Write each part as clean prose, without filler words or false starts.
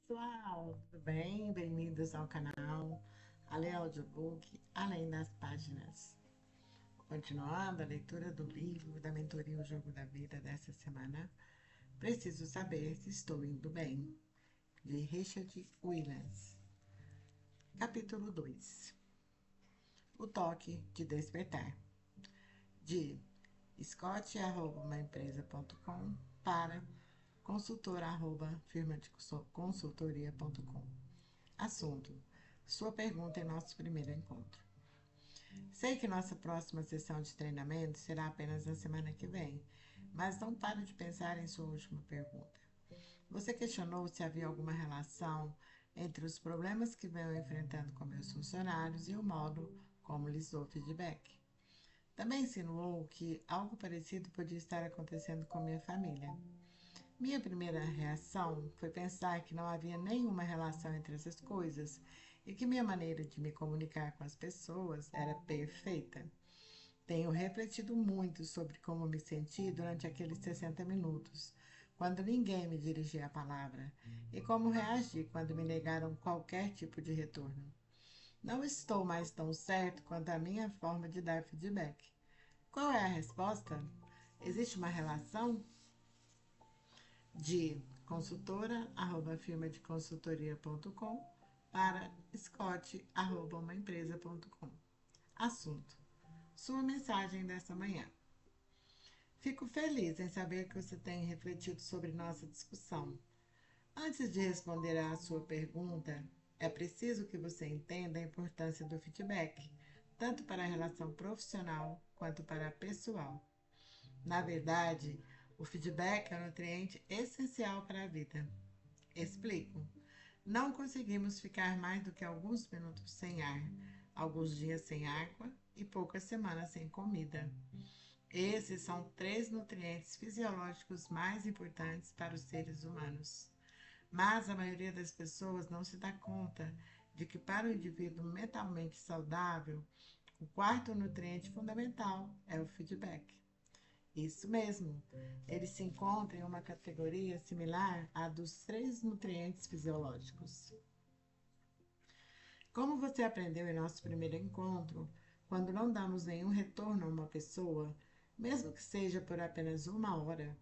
Pessoal, tudo bem? Bem-vindos ao canal Ale Audiobook, Além das Páginas. Continuando a leitura do livro da mentoria O Jogo da Vida dessa semana, Preciso Saber se Estou Indo Bem, de Richard Williams. Capítulo 2. O Toque de Despertar, de scott@omaempresa.com para consultor@firma de consultoria.com. Assunto: sua pergunta em nosso primeiro encontro. Sei que nossa próxima sessão de treinamento será apenas na semana que vem, mas não paro de pensar em sua última pergunta. Você questionou se havia alguma relação entre os problemas que venho enfrentando com meus funcionários e o modo como lhes dou feedback. Também insinuou que algo parecido podia estar acontecendo com minha família. Minha primeira reação foi pensar que não havia nenhuma relação entre essas coisas e que minha maneira de me comunicar com as pessoas era perfeita. Tenho refletido muito sobre como me senti durante aqueles 60 minutos, quando ninguém me dirigia a palavra, e como reagi quando me negaram qualquer tipo de retorno. Não estou mais tão certo quanto a minha forma de dar feedback. Qual é a resposta? Existe uma relação? De consultora@firmadeconsultoria.com para scott@omaempresa.com. Assunto: sua mensagem desta manhã. Fico feliz em saber que você tem refletido sobre nossa discussão. Antes de responder à sua pergunta, é preciso que você entenda a importância do feedback, tanto para a relação profissional quanto para a pessoal. Na verdade, o feedback é um nutriente essencial para a vida. Explico. Não conseguimos ficar mais do que alguns minutos sem ar, alguns dias sem água e poucas semanas sem comida. Esses são três nutrientes fisiológicos mais importantes para os seres humanos. Mas a maioria das pessoas não se dá conta de que, para o indivíduo mentalmente saudável, o quarto nutriente fundamental é o feedback. Isso mesmo, ele se encontra em uma categoria similar à dos três nutrientes fisiológicos. Como você aprendeu em nosso primeiro encontro, quando não damos nenhum retorno a uma pessoa, mesmo que seja por apenas uma hora,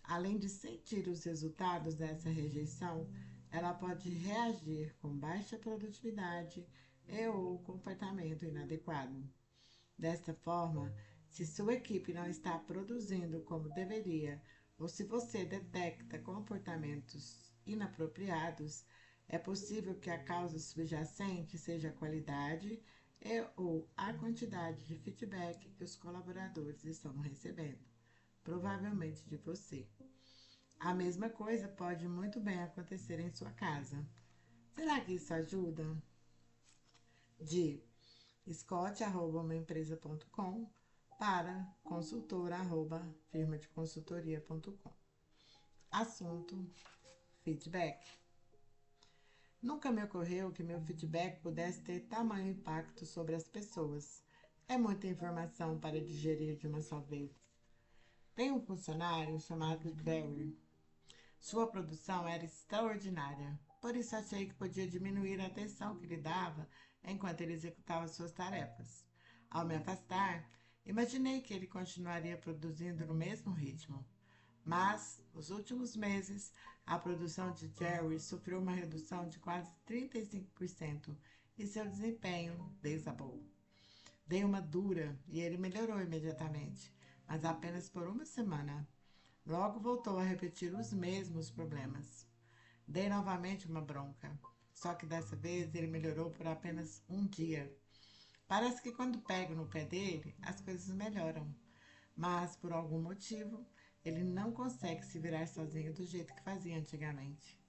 além de sentir os resultados dessa rejeição, ela pode reagir com baixa produtividade e ou comportamento inadequado. Desta forma, se sua equipe não está produzindo como deveria, ou se você detecta comportamentos inapropriados, é possível que a causa subjacente seja a qualidade e ou a quantidade de feedback que os colaboradores estão recebendo, provavelmente de você. A mesma coisa pode muito bem acontecer em sua casa. Será que isso ajuda? De scott@omaempresa.com para consultora@firmadeconsultoria.com. Assunto: feedback. Nunca me ocorreu que meu feedback pudesse ter tamanho impacto sobre as pessoas. É muita informação para digerir de uma só vez. Tem um funcionário chamado Barry. Sua produção era extraordinária, por isso achei que podia diminuir a atenção que lhe dava enquanto ele executava suas tarefas. Ao me afastar, imaginei que ele continuaria produzindo no mesmo ritmo. Mas, nos últimos meses, a produção de Jerry sofreu uma redução de quase 35% e seu desempenho desabou. Dei uma dura e ele melhorou imediatamente, mas apenas por uma semana. Logo voltou a repetir os mesmos problemas. Dei novamente uma bronca, só que dessa vez ele melhorou por apenas um dia. Parece que quando pego no pé dele, as coisas melhoram, mas por algum motivo ele não consegue se virar sozinho do jeito que fazia antigamente.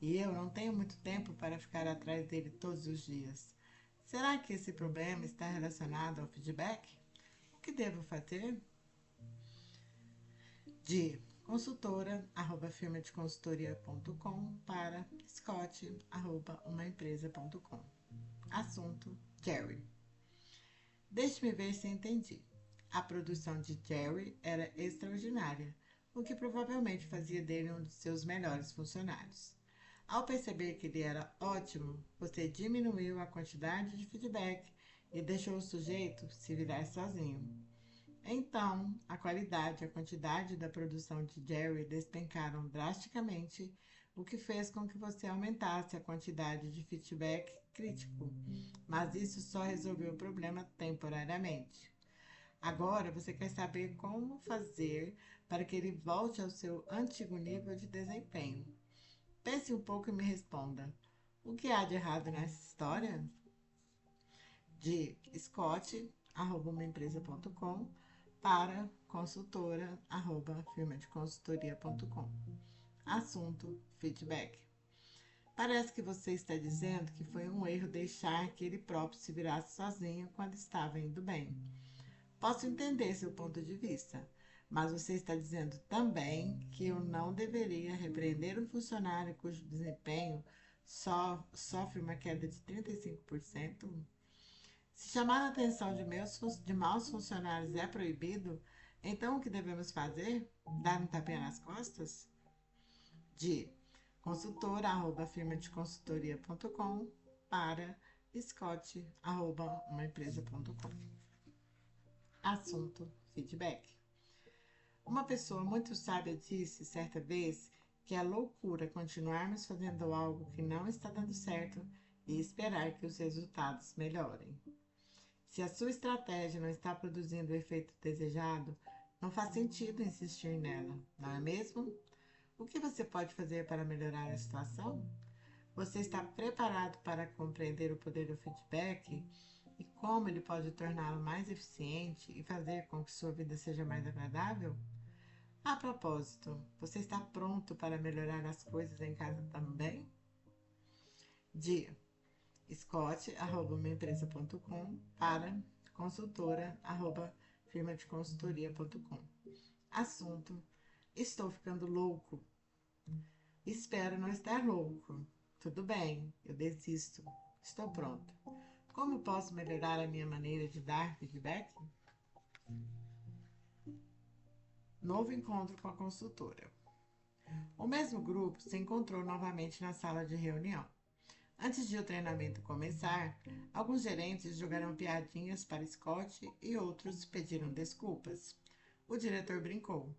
E eu não tenho muito tempo para ficar atrás dele todos os dias. Será que esse problema está relacionado ao feedback? O que devo fazer? De consultora@firmadeconsultoria.com para scott@omaempresa.com. Assunto: Jerry. Deixe-me ver se entendi. A produção de Jerry era extraordinária, o que provavelmente fazia dele um dos seus melhores funcionários. Ao perceber que ele era ótimo, você diminuiu a quantidade de feedback e deixou o sujeito se virar sozinho. Então, a qualidade e a quantidade da produção de Jerry despencaram drasticamente, o que fez com que você aumentasse a quantidade de feedback crítico, mas isso só resolveu o problema temporariamente. Agora você quer saber como fazer para que ele volte ao seu antigo nível de desempenho. Pense um pouco e me responda: o que há de errado nessa história? De scott@omaempresa.com para consultora@firmadeconsultoria.com. Assunto: feedback. Parece que você está dizendo que foi um erro deixar que ele próprio se virasse sozinho quando estava indo bem. Posso entender seu ponto de vista, mas você está dizendo também que eu não deveria repreender um funcionário cujo desempenho sofre uma queda de 35%? Se chamar a atenção de maus funcionários é proibido, então o que devemos fazer? Dar um tapinha nas costas? De consultora@firmadeconsultoria.com para scott@omaempresa.com. Assunto: feedback. Uma pessoa muito sábia disse certa vez que é loucura continuarmos fazendo algo que não está dando certo e esperar que os resultados melhorem. Se a sua estratégia não está produzindo o efeito desejado, não faz sentido insistir nela, não é mesmo? O que você pode fazer para melhorar a situação? Você está preparado para compreender o poder do feedback e como ele pode torná-lo mais eficiente e fazer com que sua vida seja mais agradável? A propósito, você está pronto para melhorar as coisas em casa também? De scott@omaempresa.com para consultora@firmadeconsultoria.com. Assunto: estou ficando louco. Espero não estar louco. Tudo bem, eu desisto. Estou pronto. Como posso melhorar a minha maneira de dar feedback? Novo encontro com a consultora. O mesmo grupo se encontrou novamente na sala de reunião. Antes de o treinamento começar, alguns gerentes jogaram piadinhas para Scott e outros pediram desculpas. O diretor brincou: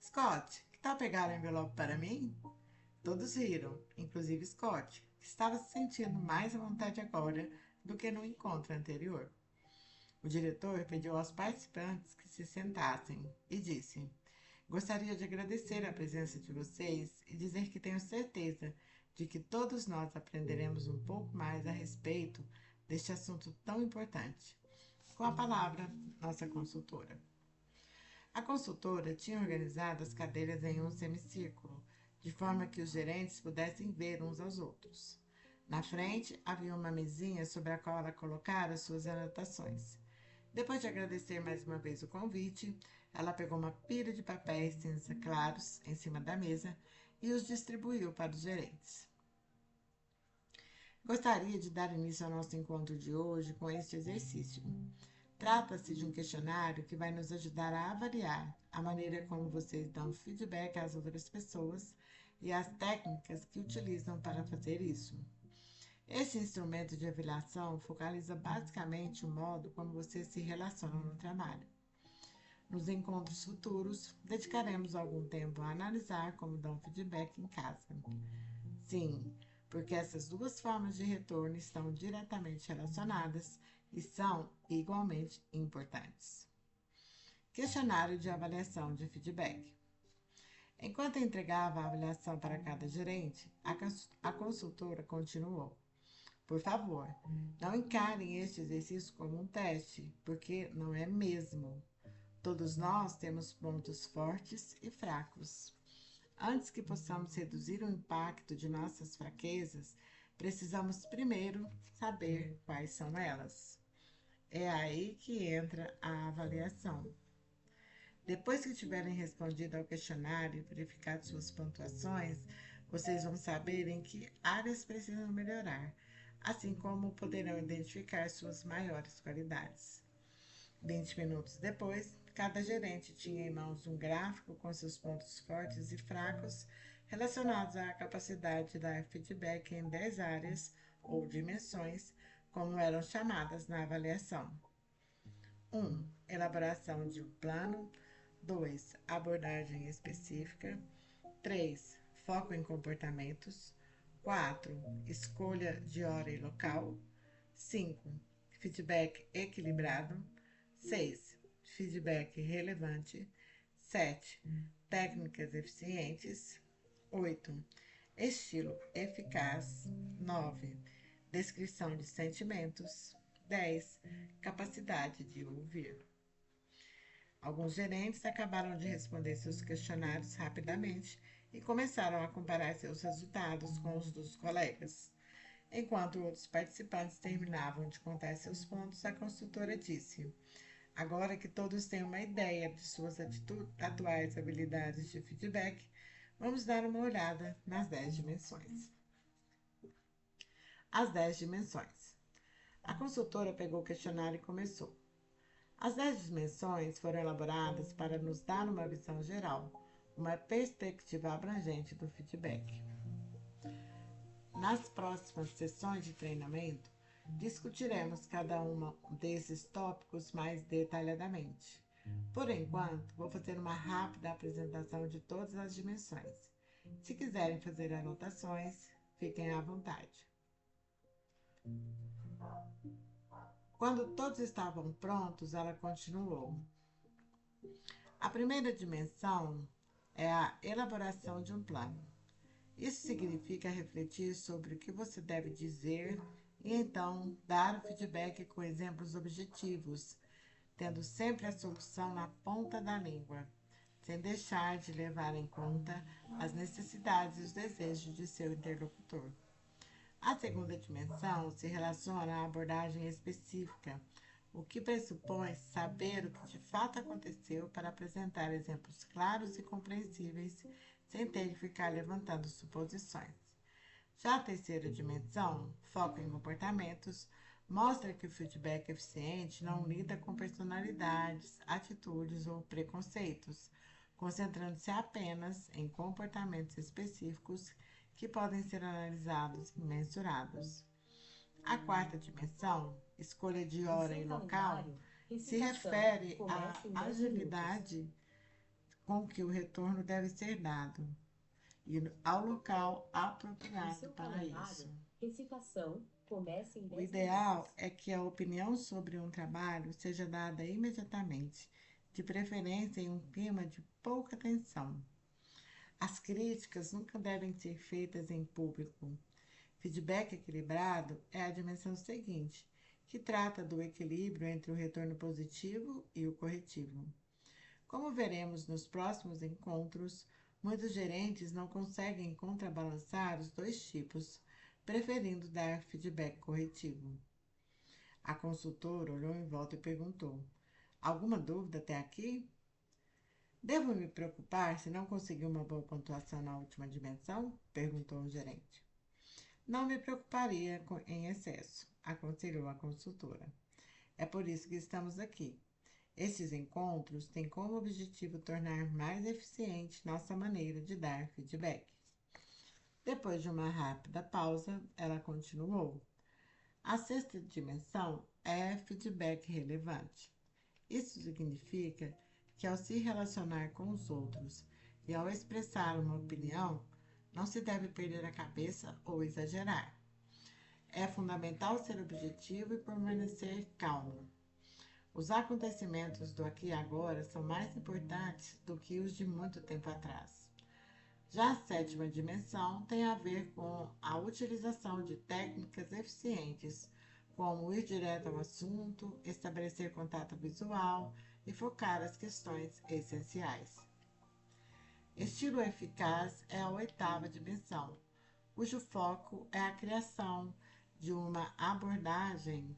Scott, que tal pegar o envelope para mim? Todos riram, inclusive Scott, que estava se sentindo mais à vontade agora do que no encontro anterior. O diretor pediu aos participantes que se sentassem e disse: Gostaria de agradecer a presença de vocês e dizer que tenho certeza de que todos nós aprenderemos um pouco mais a respeito deste assunto tão importante. Com a palavra, nossa consultora. A consultora tinha organizado as cadeiras em um semicírculo, de forma que os gerentes pudessem ver uns aos outros. Na frente havia uma mesinha sobre a qual ela colocara suas anotações. Depois de agradecer mais uma vez o convite, ela pegou uma pilha de papéis cinza claros em cima da mesa e os distribuiu para os gerentes. Gostaria de dar início ao nosso encontro de hoje com este exercício. Trata-se de um questionário que vai nos ajudar a avaliar a maneira como vocês dão feedback às outras pessoas e as técnicas que utilizam para fazer isso. Este instrumento de avaliação focaliza basicamente o modo como vocês se relacionam no trabalho. Nos encontros futuros, dedicaremos algum tempo a analisar como dão feedback em casa. Sim, porque essas duas formas de retorno estão diretamente relacionadas e são igualmente importantes. Questionário de avaliação de feedback. Enquanto entregava a avaliação para cada gerente, a consultora continuou. Por favor, não encarem este exercício como um teste, porque não é mesmo. Todos nós temos pontos fortes e fracos. Antes que possamos reduzir o impacto de nossas fraquezas, precisamos primeiro saber quais são elas. É aí que entra a avaliação. Depois que tiverem respondido ao questionário e verificado suas pontuações, vocês vão saber em que áreas precisam melhorar, assim como poderão identificar suas maiores qualidades. 20 minutos depois, cada gerente tinha em mãos um gráfico com seus pontos fortes e fracos relacionados à capacidade de dar feedback em 10 áreas ou dimensões, como eram chamadas na avaliação. 1. Elaboração de um plano. 2. Abordagem específica. 3. Foco em comportamentos. 4. Escolha de hora e local. 5. Feedback equilibrado. 6. Feedback relevante. 7. Técnicas eficientes. 8. Estilo eficaz. 9. Descrição de sentimentos. 10. Capacidade de ouvir. Alguns gerentes acabaram de responder seus questionários rapidamente e começaram a comparar seus resultados com os dos colegas. Enquanto outros participantes terminavam de contar seus pontos, a consultora disse: Agora que todos têm uma ideia de suas atuais habilidades de feedback, vamos dar uma olhada nas 10 dimensões. As 10 dimensões. A consultora pegou o questionário e começou. As 10 dimensões foram elaboradas para nos dar uma visão geral, uma perspectiva abrangente do feedback. Nas próximas sessões de treinamento, discutiremos cada um desses tópicos mais detalhadamente. Por enquanto, vou fazer uma rápida apresentação de todas as dimensões. Se quiserem fazer anotações, fiquem à vontade. Quando todos estavam prontos, ela continuou. A primeira dimensão é a elaboração de um plano. Isso significa refletir sobre o que você deve dizer e então dar o feedback com exemplos objetivos, tendo sempre a solução na ponta da língua, sem deixar de levar em conta as necessidades e os desejos de seu interlocutor. A segunda dimensão se relaciona à abordagem específica, o que pressupõe saber o que de fato aconteceu para apresentar exemplos claros e compreensíveis, sem ter de ficar levantando suposições. Já a terceira dimensão, foco em comportamentos, mostra que o feedback eficiente não lida com personalidades, atitudes ou preconceitos, concentrando-se apenas em comportamentos específicos que podem ser analisados e mensurados. A quarta dimensão, escolha de hora e local, se refere à agilidade com que o retorno deve ser dado e ao local apropriado para isso. O ideal é que a opinião sobre um trabalho seja dada imediatamente, de preferência em um clima de pouca tensão. As críticas nunca devem ser feitas em público. Feedback equilibrado é a dimensão seguinte, que trata do equilíbrio entre o retorno positivo e o corretivo. Como veremos nos próximos encontros, muitos gerentes não conseguem contrabalançar os dois tipos, preferindo dar feedback corretivo. A consultora olhou em volta e perguntou: Alguma dúvida até aqui? Devo me preocupar se não conseguir uma boa pontuação na última dimensão? Perguntou o gerente. Não me preocuparia em excesso, aconselhou a consultora. É por isso que estamos aqui. Estes encontros têm como objetivo tornar mais eficiente nossa maneira de dar feedback. Depois de uma rápida pausa, ela continuou. A sexta dimensão é feedback relevante. Isso significa que ao se relacionar com os outros e ao expressar uma opinião, não se deve perder a cabeça ou exagerar. É fundamental ser objetivo e permanecer calmo. Os acontecimentos do aqui e agora são mais importantes do que os de muito tempo atrás. Já a sétima dimensão tem a ver com a utilização de técnicas eficientes, como ir direto ao assunto, estabelecer contato visual e focar as questões essenciais. Estilo eficaz é a oitava dimensão, cujo foco é a criação de uma abordagem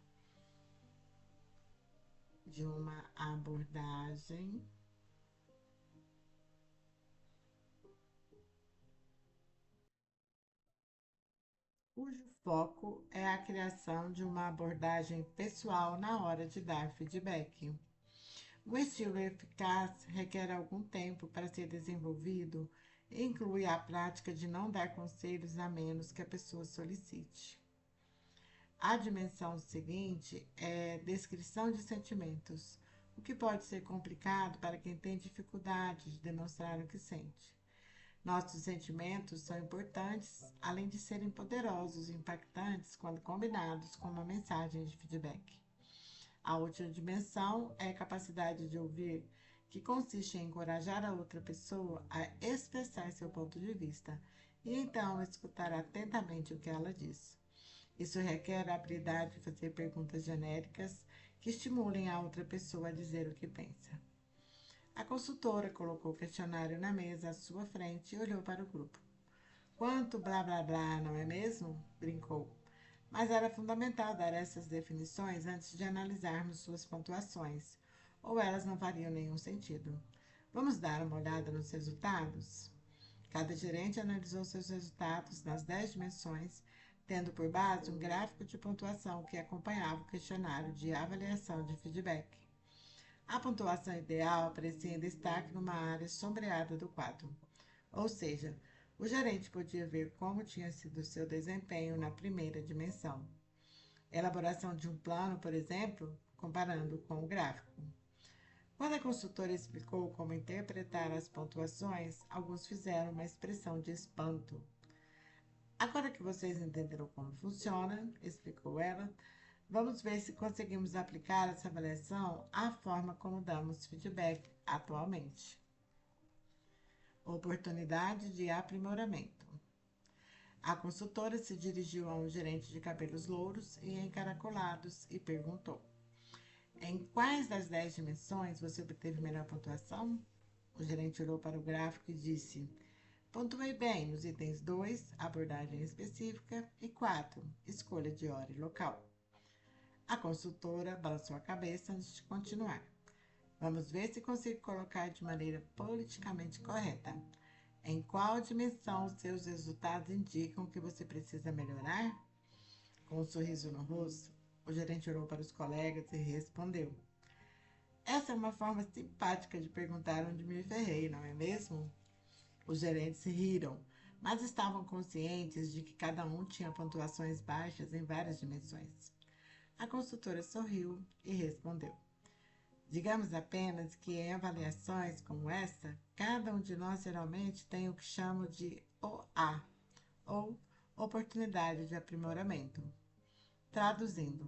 pessoal na hora de dar feedback. O estilo eficaz requer algum tempo para ser desenvolvido inclui a prática de não dar conselhos a menos que a pessoa solicite. A dimensão seguinte é descrição de sentimentos, o que pode ser complicado para quem tem dificuldade de demonstrar o que sente. Nossos sentimentos são importantes, além de serem poderosos e impactantes quando combinados com uma mensagem de feedback. A última dimensão é a capacidade de ouvir, que consiste em encorajar a outra pessoa a expressar seu ponto de vista e então escutar atentamente o que ela diz. Isso requer a habilidade de fazer perguntas genéricas que estimulem a outra pessoa a dizer o que pensa. A consultora colocou o questionário na mesa à sua frente e olhou para o grupo. Quanto blá blá blá, não é mesmo? Brincou. Mas era fundamental dar essas definições antes de analisarmos suas pontuações, ou elas não fariam nenhum sentido. Vamos dar uma olhada nos resultados? Cada gerente analisou seus resultados nas 10 dimensões, tendo por base um gráfico de pontuação que acompanhava o questionário de avaliação de feedback. A pontuação ideal aparecia em destaque numa área sombreada do quadro, ou seja, o gerente podia ver como tinha sido seu desempenho na primeira dimensão. Elaboração de um plano, por exemplo, comparando com o gráfico. Quando a consultora explicou como interpretar as pontuações, alguns fizeram uma expressão de espanto. Agora que vocês entenderam como funciona, explicou ela, vamos ver se conseguimos aplicar essa avaliação à forma como damos feedback atualmente. Oportunidade de aprimoramento. A consultora se dirigiu a um gerente de cabelos louros e encaracolados e perguntou: em quais das 10 dimensões você obteve melhor pontuação? O gerente olhou para o gráfico e disse: pontuei bem nos itens 2, abordagem específica, e 4, escolha de hora e local. A consultora balançou a cabeça antes de continuar. Vamos ver se consigo colocar de maneira politicamente correta. Em qual dimensão seus resultados indicam que você precisa melhorar? Com um sorriso no rosto, o gerente olhou para os colegas e respondeu: essa é uma forma simpática de perguntar onde me ferrei, não é mesmo? Os gerentes riram, mas estavam conscientes de que cada um tinha pontuações baixas em várias dimensões. A consultora sorriu e respondeu: digamos apenas que em avaliações como essa, cada um de nós geralmente tem o que chamo de OA, ou oportunidade de aprimoramento. Traduzindo,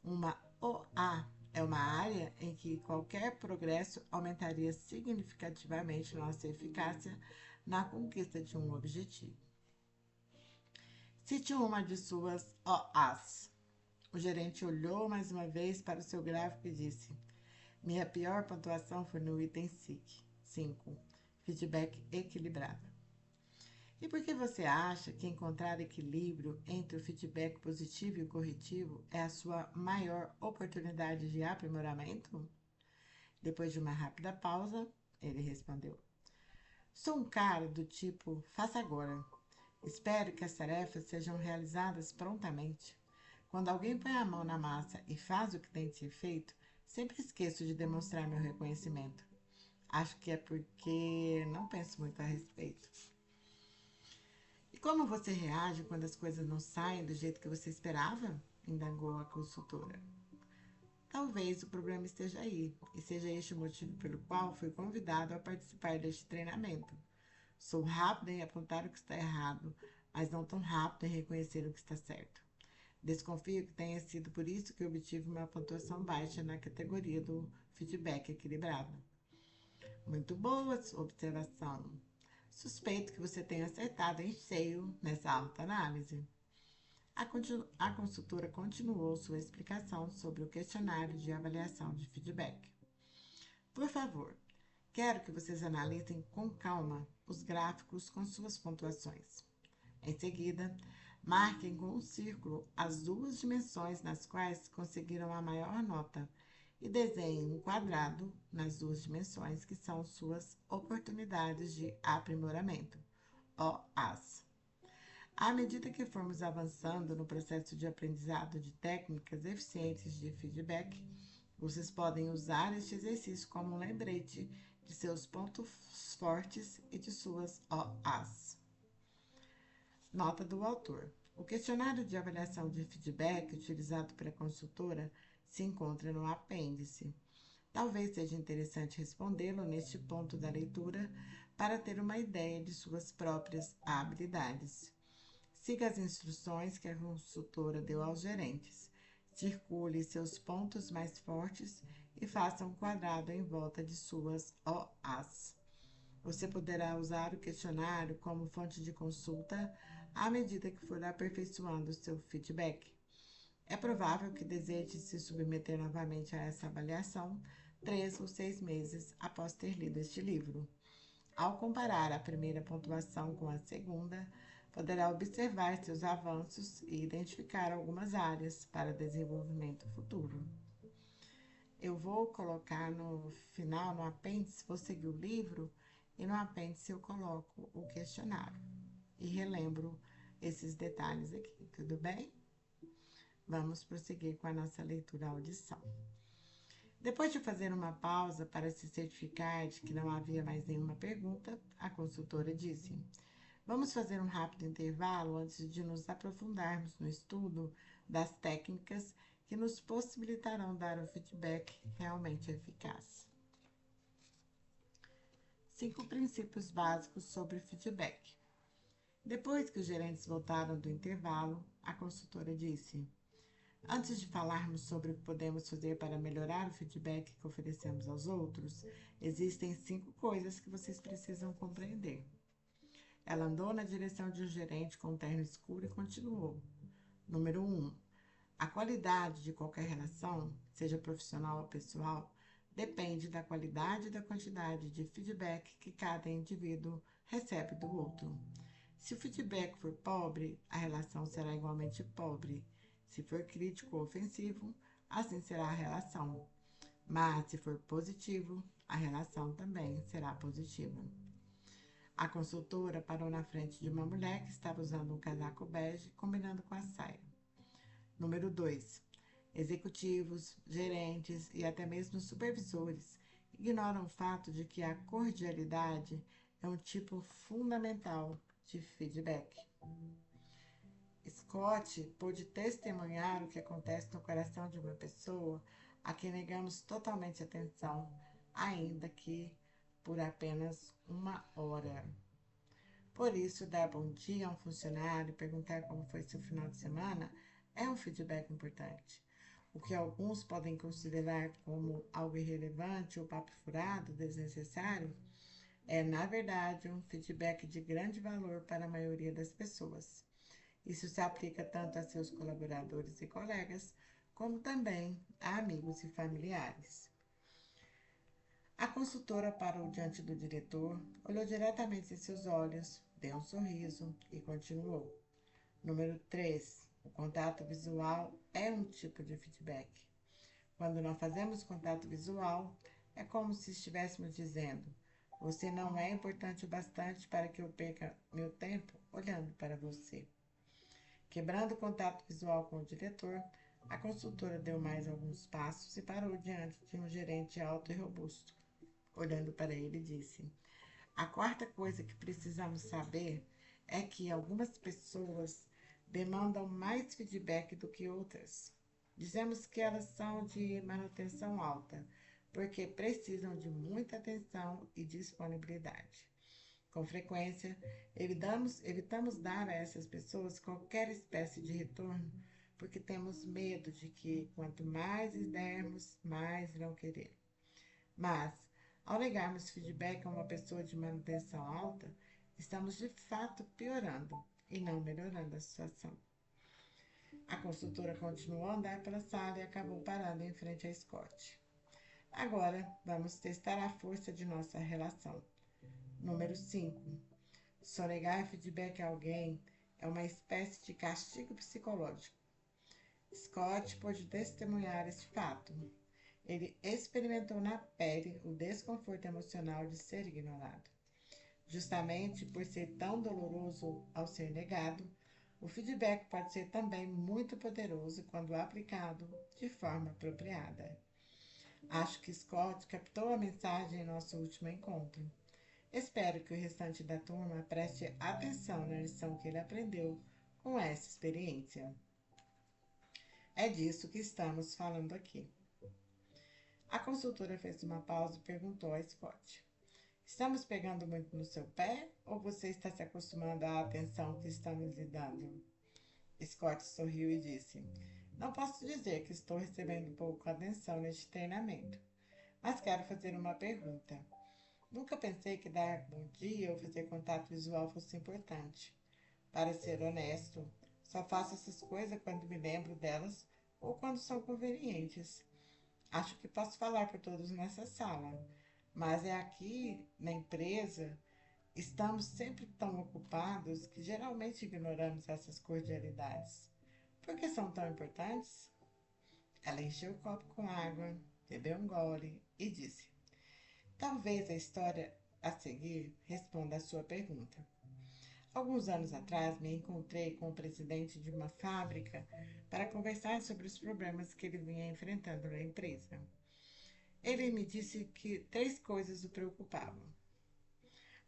uma OA é uma área em que qualquer progresso aumentaria significativamente nossa eficácia na conquista de um objetivo. Cite uma de suas OAs. O gerente olhou mais uma vez para o seu gráfico e disse: minha pior pontuação foi no item 5, feedback equilibrado. E por que você acha que encontrar equilíbrio entre o feedback positivo e o corretivo é a sua maior oportunidade de aprimoramento? Depois de uma rápida pausa, ele respondeu: sou um cara do tipo faça agora. Espero que as tarefas sejam realizadas prontamente. Quando alguém põe a mão na massa e faz o que tem de ser feito, sempre esqueço de demonstrar meu reconhecimento. Acho que é porque não penso muito a respeito. E como você reage quando as coisas não saem do jeito que você esperava? Indagou a consultora. Talvez o problema esteja aí, e seja este o motivo pelo qual fui convidado a participar deste treinamento. Sou rápido em apontar o que está errado, mas não tão rápido em reconhecer o que está certo. Desconfio que tenha sido por isso que obtive uma pontuação baixa na categoria do feedback equilibrado. Muito boa observação. Suspeito que você tenha acertado em cheio nessa autoanálise. A consultora continuou sua explicação sobre o questionário de avaliação de feedback. Por favor, quero que vocês analisem com calma os gráficos com suas pontuações. Em seguida, marquem com um círculo as duas dimensões nas quais conseguiram a maior nota e desenhem um quadrado nas duas dimensões que são suas oportunidades de aprimoramento, OAs. À medida que formos avançando no processo de aprendizado de técnicas eficientes de feedback, vocês podem usar este exercício como um lembrete de seus pontos fortes e de suas OAs. Nota do autor. O questionário de avaliação de feedback utilizado pela consultora se encontra no apêndice. Talvez seja interessante respondê-lo neste ponto da leitura para ter uma ideia de suas próprias habilidades. Siga as instruções que a consultora deu aos gerentes. Circule seus pontos mais fortes e faça um quadrado em volta de suas OAs. Você poderá usar o questionário como fonte de consulta à medida que for aperfeiçoando seu feedback. É provável que deseje se submeter novamente a essa avaliação 3 ou 6 meses após ter lido este livro. Ao comparar a primeira pontuação com a segunda, poderá observar seus avanços e identificar algumas áreas para desenvolvimento futuro. Eu vou colocar no final, no apêndice, vou seguir o livro e no apêndice eu coloco o questionário e relembro esses detalhes aqui, tudo bem? Vamos prosseguir com a nossa leitura-audição. Depois de fazer uma pausa para se certificar de que não havia mais nenhuma pergunta, a consultora disse: Vamos fazer um rápido intervalo antes de nos aprofundarmos no estudo das técnicas que nos possibilitarão dar um feedback realmente eficaz. 5 princípios básicos sobre feedback. Depois que os gerentes voltaram do intervalo, a consultora disse: Antes de falarmos sobre o que podemos fazer para melhorar o feedback que oferecemos aos outros, existem 5 coisas que vocês precisam compreender. Ela andou na direção de um gerente com um terno escuro e continuou. Número 1. A qualidade de qualquer relação, seja profissional ou pessoal, depende da qualidade e da quantidade de feedback que cada indivíduo recebe do outro. Se o feedback for pobre, a relação será igualmente pobre. Se for crítico ou ofensivo, assim será a relação. Mas se for positivo, a relação também será positiva. A consultora parou na frente de uma mulher que estava usando um casaco bege combinando com a saia. Número 2. Executivos, gerentes e até mesmo supervisores ignoram o fato de que a cordialidade é um tipo fundamental de feedback. Scott pôde testemunhar o que acontece no coração de uma pessoa a quem negamos totalmente atenção, ainda que por apenas 1 hora. Por isso, dar bom dia a um funcionário e perguntar como foi seu final de semana é um feedback importante. O que alguns podem considerar como algo irrelevante ou papo furado, desnecessário, é, na verdade, um feedback de grande valor para a maioria das pessoas. Isso se aplica tanto a seus colaboradores e colegas, como também a amigos e familiares. A consultora parou diante do diretor, olhou diretamente em seus olhos, deu um sorriso e continuou. Número 3. O contato visual é um tipo de feedback. Quando não fazemos contato visual, é como se estivéssemos dizendo: você não é importante o bastante para que eu perca meu tempo olhando para você. Quebrando o contato visual com o diretor, a consultora deu mais alguns passos e parou diante de um gerente alto e robusto. Olhando para ele, disse: A quarta coisa que precisamos saber é que algumas pessoas demandam mais feedback do que outras. Dizemos que elas são de manutenção alta, porque precisam de muita atenção e disponibilidade. Com frequência, evitamos dar a essas pessoas qualquer espécie de retorno, porque temos medo de que, quanto mais lhes dermos, mais irão querer. Mas, ao negarmos feedback a uma pessoa de manutenção alta, estamos de fato piorando e não melhorando a situação. A consultora continuou a andar pela sala e acabou parando em frente a Scott. Agora, vamos testar a força de nossa relação. Número 5. Sonegar feedback a alguém é uma espécie de castigo psicológico. Scott pôde testemunhar esse fato. Ele experimentou na pele o desconforto emocional de ser ignorado. Justamente por ser tão doloroso ao ser negado, o feedback pode ser também muito poderoso quando aplicado de forma apropriada. Acho que Scott captou a mensagem em nosso último encontro. Espero que o restante da turma preste atenção na lição que ele aprendeu com essa experiência. É disso que estamos falando aqui. A consultora fez uma pausa e perguntou a Scott: estamos pegando muito no seu pé ou você está se acostumando à atenção que estamos lhe dando? Scott sorriu e disse: não posso dizer que estou recebendo pouca atenção neste treinamento, mas quero fazer uma pergunta. Nunca pensei que dar bom dia ou fazer contato visual fosse importante. Para ser honesto, só faço essas coisas quando me lembro delas ou quando são convenientes. Acho que posso falar por todos nessa sala, mas é aqui na empresa estamos sempre tão ocupados que geralmente ignoramos essas cordialidades. Por que são tão importantes? Ela encheu o copo com água, bebeu um gole e disse: talvez a história a seguir responda à sua pergunta. Alguns anos atrás, me encontrei com o presidente de uma fábrica para conversar sobre os problemas que ele vinha enfrentando na empresa. Ele me disse que três coisas o preocupavam.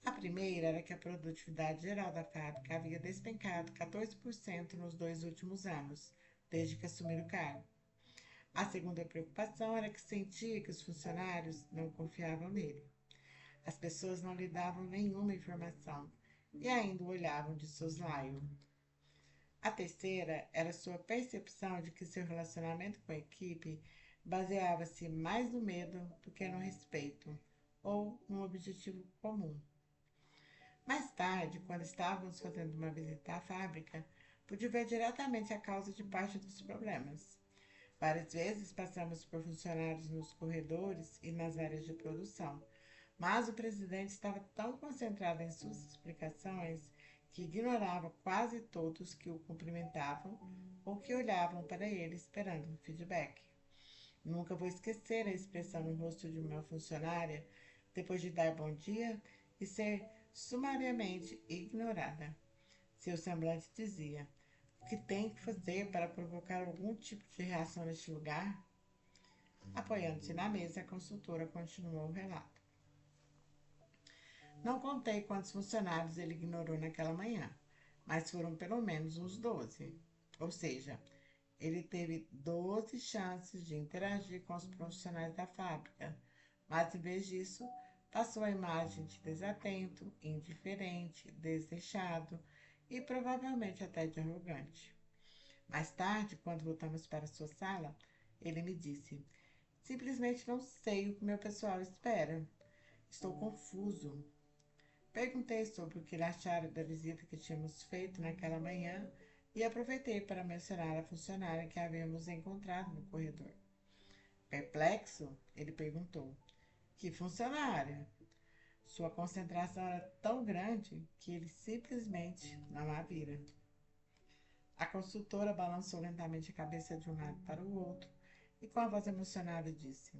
A primeira era que a produtividade geral da fábrica havia despencado 14% nos 2 últimos anos, desde que assumiu o cargo. A segunda preocupação era que sentia que os funcionários não confiavam nele. As pessoas não lhe davam nenhuma informação e ainda o olhavam de soslaio. A terceira era sua percepção de que seu relacionamento com a equipe baseava-se mais no medo do que no respeito ou num objetivo comum. Mais tarde, quando estávamos fazendo uma visita à fábrica, pude ver diretamente a causa de parte dos problemas. Várias vezes passamos por funcionários nos corredores e nas áreas de produção, mas o presidente estava tão concentrado em suas explicações que ignorava quase todos que o cumprimentavam ou que olhavam para ele esperando um feedback. Nunca vou esquecer a expressão no rosto de uma funcionária depois de dar bom dia e ser sumariamente ignorada. Seu semblante dizia: o que tem que fazer para provocar algum tipo de reação neste lugar? Apoiando-se na mesa, a consultora continuou o relato. Não contei quantos funcionários ele ignorou naquela manhã, mas foram pelo menos uns 12. Ou seja, ele teve 12 chances de interagir com os profissionais da fábrica, mas em vez disso, passou a imagem de desatento, indiferente, desleixado e provavelmente até de arrogante. Mais tarde, quando voltamos para sua sala, ele me disse: simplesmente não sei o que meu pessoal espera. Estou confuso. Perguntei sobre o que ele achara da visita que tínhamos feito naquela manhã e aproveitei para mencionar a funcionária que havíamos encontrado no corredor. Perplexo, ele perguntou: que funcionária? Sua concentração era tão grande que ele simplesmente não a vira. A consultora balançou lentamente a cabeça de um lado para o outro e, com a voz emocionada, disse: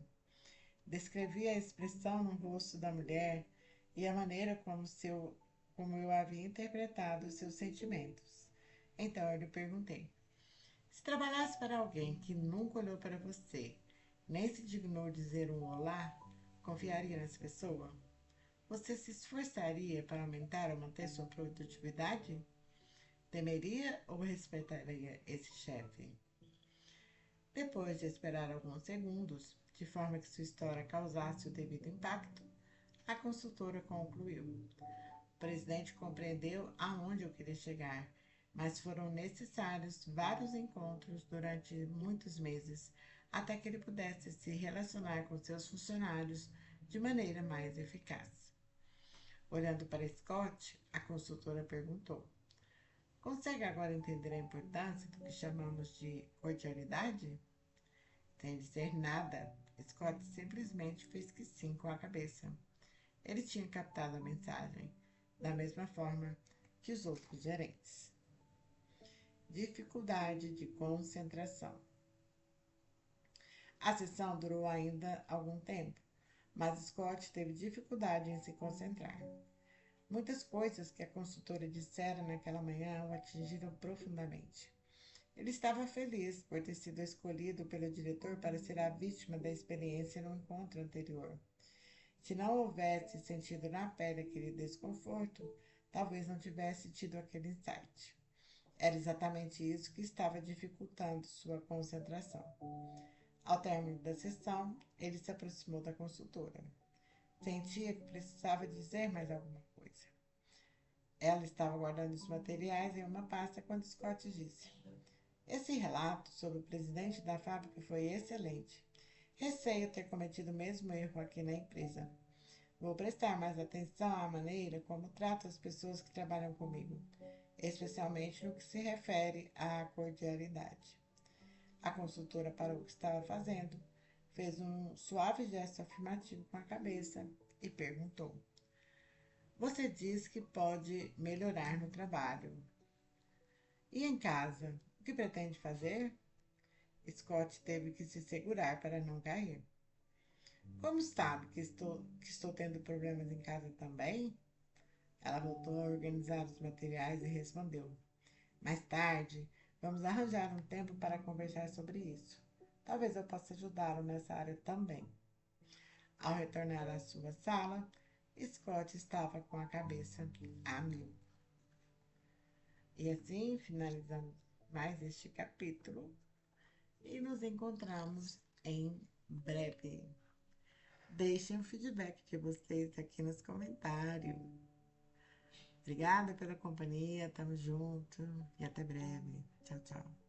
descrevi a expressão no rosto da mulher e a maneira como eu havia interpretado os seus sentimentos. Então eu lhe perguntei: se trabalhasse para alguém que nunca olhou para você, nem se dignou dizer um olá, confiaria nessa pessoa? Você se esforçaria para aumentar ou manter sua produtividade? Temeria ou respeitaria esse chefe? Depois de esperar alguns segundos, de forma que sua história causasse o devido impacto, a consultora concluiu: o presidente compreendeu aonde eu queria chegar, mas foram necessários vários encontros durante muitos meses até que ele pudesse se relacionar com seus funcionários de maneira mais eficaz. Olhando para Scott, a consultora perguntou: consegue agora entender a importância do que chamamos de cordialidade? Sem dizer nada, Scott simplesmente fez que sim com a cabeça. Ele tinha captado a mensagem, da mesma forma que os outros gerentes. Dificuldade de concentração. A sessão durou ainda algum tempo, mas Scott teve dificuldade em se concentrar. Muitas coisas que a consultora dissera naquela manhã o atingiram profundamente. Ele estava feliz por ter sido escolhido pelo diretor para ser a vítima da experiência no encontro anterior. Se não houvesse sentido na pele aquele desconforto, talvez não tivesse tido aquele insight. Era exatamente isso que estava dificultando sua concentração. Ao término da sessão, ele se aproximou da consultora. Sentia que precisava dizer mais alguma coisa. Ela estava guardando os materiais em uma pasta quando Scott disse: Esse relato sobre o presidente da fábrica foi excelente. Receio ter cometido o mesmo erro aqui na empresa. Vou prestar mais atenção à maneira como trato as pessoas que trabalham comigo, especialmente no que se refere à cordialidade. A consultora parou o que estava fazendo, fez um suave gesto afirmativo com a cabeça e perguntou: Você diz que pode melhorar no trabalho. E em casa, o que pretende fazer? Scott teve que se segurar para não cair. Como sabe que estou tendo problemas em casa também? Ela voltou a organizar os materiais e respondeu: Mais tarde, vamos arranjar um tempo para conversar sobre isso. Talvez eu possa ajudá-lo nessa área também. Ao retornar à sua sala, Scott estava com a cabeça a mil. E assim finalizamos mais este capítulo e nos encontramos em breve. Deixem o feedback de vocês aqui nos comentários. Obrigada pela companhia, tamo junto e até breve. Tchau, tchau.